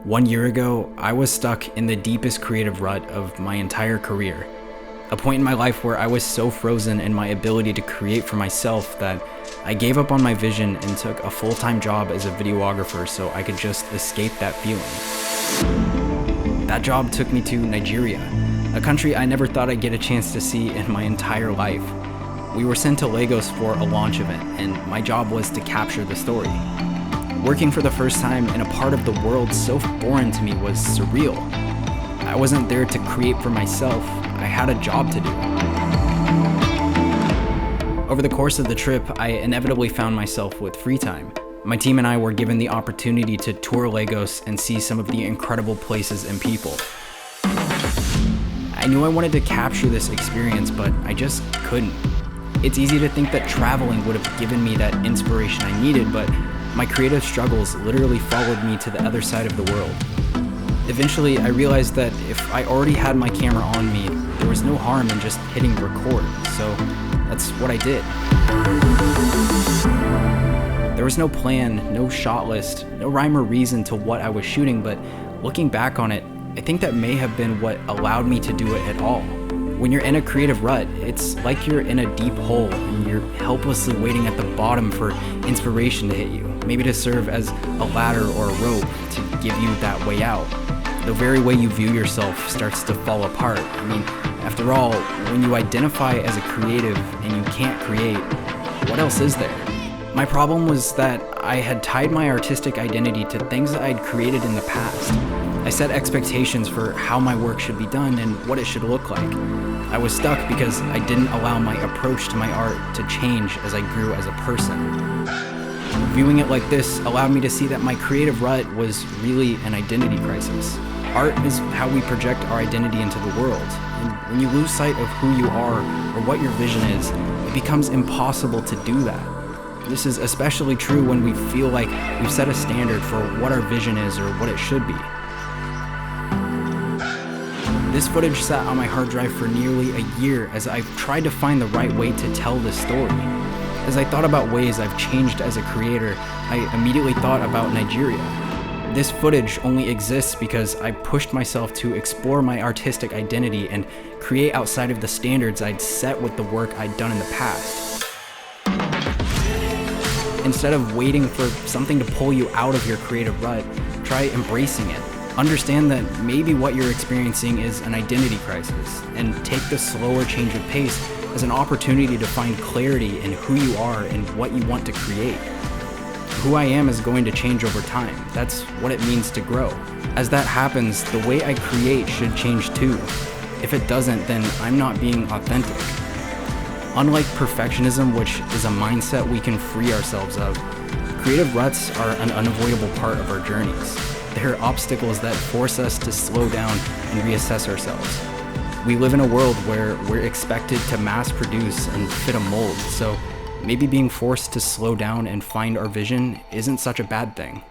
1 year ago, I was stuck in the deepest creative rut of my entire career. A point in my life where I was so frozen in my ability to create for myself that I gave up on my vision and took a full-time job as a videographer so I could just escape that feeling. That job took me to Nigeria, a country I never thought I'd get a chance to see in my entire life. We were sent to Lagos for a launch event, and my job was to capture the story. Working for the first time in a part of the world so foreign to me was surreal. I wasn't there to create for myself, I had a job to do. Over the course of the trip, I inevitably found myself with free time. My team and I were given the opportunity to tour Lagos and see some of the incredible places and people. I knew I wanted to capture this experience, but I just couldn't. It's easy to think that traveling would have given me that inspiration I needed, but my creative struggles literally followed me to the other side of the world. Eventually, I realized that if I already had my camera on me, there was no harm in just hitting record, so that's what I did. There was no plan, no shot list, no rhyme or reason to what I was shooting, but looking back on it, I think that may have been what allowed me to do it at all. When you're in a creative rut, it's like you're in a deep hole and you're helplessly waiting at the bottom for inspiration to hit you, maybe to serve as a ladder or a rope to give you that way out. The very way you view yourself starts to fall apart. I mean, after all, when you identify as a creative and you can't create, what else is there? My problem was that I had tied my artistic identity to things that I'd created in the past. I set expectations for how my work should be done and what it should look like. I was stuck because I didn't allow my approach to my art to change as I grew as a person. Viewing it like this allowed me to see that my creative rut was really an identity crisis. Art is how we project our identity into the world, and when you lose sight of who you are or what your vision is, it becomes impossible to do that. This is especially true when we feel like we've set a standard for what our vision is or what it should be. This footage sat on my hard drive for nearly a year as I've tried to find the right way to tell this story. As I thought about ways I've changed as a creator, I immediately thought about Nigeria. This footage only exists because I pushed myself to explore my artistic identity and create outside of the standards I'd set with the work I'd done in the past. Instead of waiting for something to pull you out of your creative rut, try embracing it. Understand that maybe what you're experiencing is an identity crisis, and take the slower change of pace as an opportunity to find clarity in who you are and what you want to create. Who I am is going to change over time. That's what it means to grow. As that happens, the way I create should change too. If it doesn't, then I'm not being authentic. Unlike perfectionism, which is a mindset we can free ourselves of, creative ruts are an unavoidable part of our journeys. They're obstacles that force us to slow down and reassess ourselves. We live in a world where we're expected to mass produce and fit a mold, so maybe being forced to slow down and find our vision isn't such a bad thing.